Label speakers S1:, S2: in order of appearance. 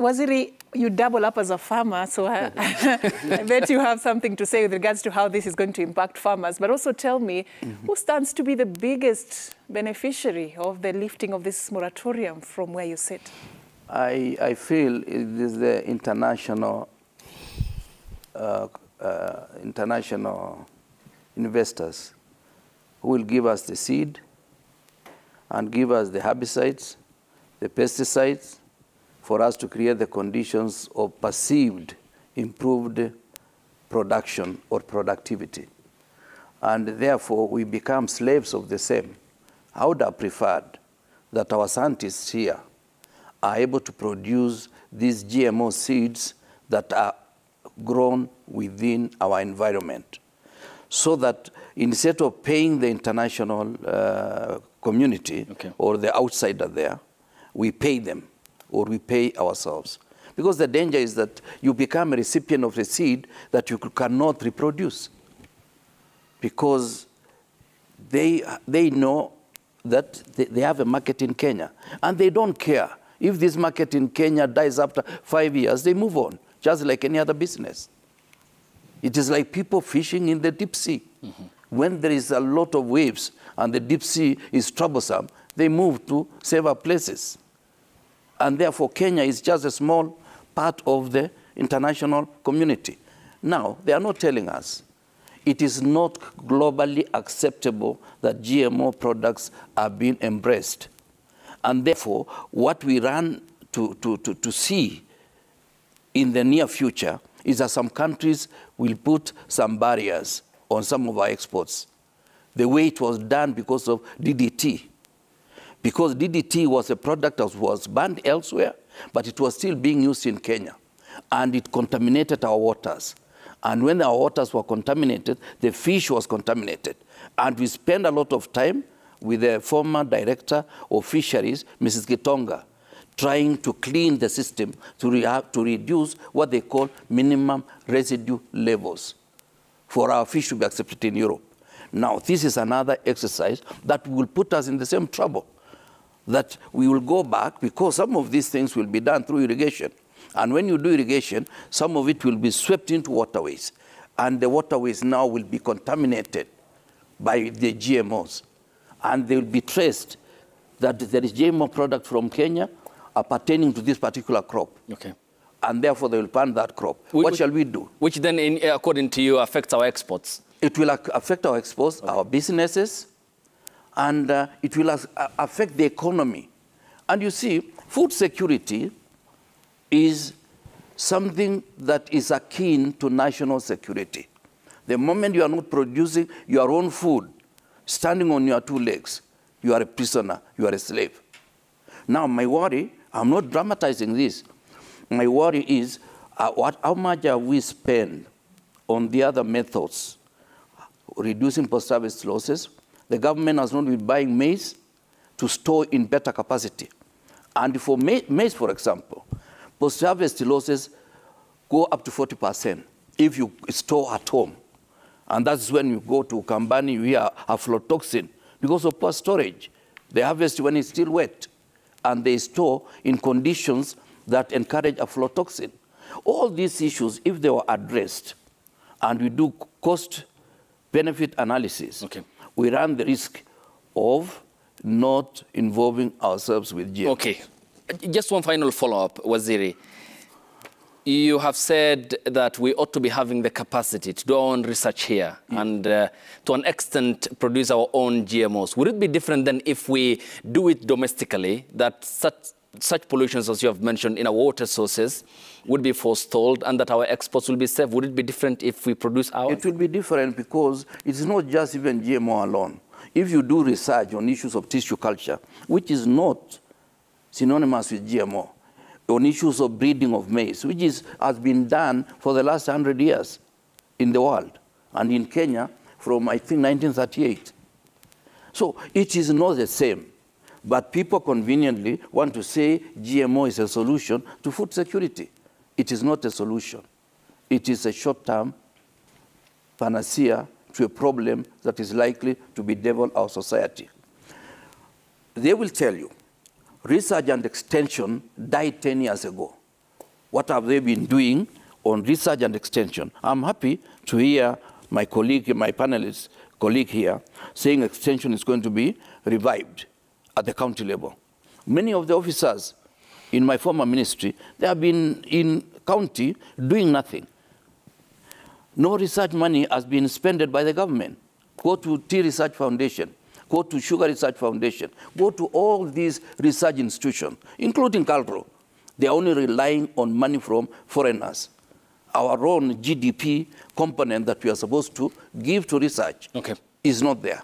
S1: Waziri, you double up as a farmer, so I bet you have something to say with regards to how this is going to impact farmers. But also tell me, who stands to be the biggest beneficiary of the lifting of this moratorium from where you sit?
S2: I feel it is the international investors who will give us the seed and give us the herbicides, the pesticides, for us to create the conditions of perceived improved production or productivity. And therefore, we become slaves of the same. I would have preferred that our scientists here are able to produce these GMO seeds that are grown within our environment, so that instead of paying the international community or the outsider there, we pay them or we pay ourselves. Because the danger is that you become a recipient of a seed that you cannot reproduce, because they know that they have a market in Kenya, and they don't care. If this market in Kenya dies after 5 years, they move on, just like any other business. It is like people fishing in the deep sea. When there is a lot of waves and the deep sea is troublesome, they move to safer places. And therefore, Kenya is just a small part of the international community. Now, they are not telling us it is not globally acceptable that GMO products are being embraced. And therefore, what we run to see in the near future is that some countries will put some barriers on some of our exports, the way it was done because of DDT. Because DDT was a product that was banned elsewhere, but it was still being used in Kenya. And it contaminated our waters. And when our waters were contaminated, the fish was contaminated. And we spent a lot of time with the former director of fisheries, Mrs. Gitonga, trying to clean the system to reduce what they call minimum residue levels for our fish to be accepted in Europe. Now, this is another exercise that will put us in the same trouble, that we will go back, because some of these things will be done through irrigation. And when you do irrigation, some of it will be swept into waterways. And the waterways now will be contaminated by the GMOs. And they will be traced that there is GMO product from Kenya pertaining to this particular crop. Okay. And therefore, they will ban that crop. What shall we do? Which then, according to you, affects our exports? It will affect our exports, our businesses, and it will affect the economy. And you see, food security is something that is akin to national security. The moment you are not producing your own food, standing on your two legs, you are a prisoner, you are a slave. Now, my worry, I'm not dramatizing this. My worry is how much have we spent on the other methods, reducing post-harvest losses. The government has not been buying maize to store in better capacity. And for maize, for example, post-harvest losses go up to 40% if you store at home. And that's when you go to Kambani, you hear aflatoxin because of poor storage. They harvest when it's still wet, and they store in conditions that encourage aflatoxin. All these issues, if they were addressed, and we do cost-benefit analysis, we run the risk of not involving ourselves with GMO. Okay.
S3: Just one final follow-up, Waziri. You have said that we ought to be having the capacity to do our own research here and to an extent produce our own GMOs. Would it be different than if we do it domestically, that such pollutions, as you have mentioned, in our water sources would be forestalled and that our exports will be safe? Would it be different if we produce ours?
S2: It will be different because it's not just even GMO alone. If you do research on issues of tissue culture, which is not synonymous with GMO, on issues of breeding of maize, which has been done for the last 100 years in the world, and in Kenya from, I think, 1938. So it is not the same. But people conveniently want to say GMO is a solution to food security. It is not a solution. It is a short-term panacea to a problem that is likely to bedevil our society. They will tell you, research and extension died 10 years ago. What have they been doing on research and extension? I'm happy to hear my colleague, my panelist colleague here, saying extension is going to be revived at the county level. Many of the officers in my former ministry, they have been in county doing nothing. No research money has been spent by the government. Go to Tea Research Foundation, go to Sugar Research Foundation, go to all these research institutions, including Calro. They are only relying on money from foreigners. Our own GDP component that we are supposed to give to research is not there.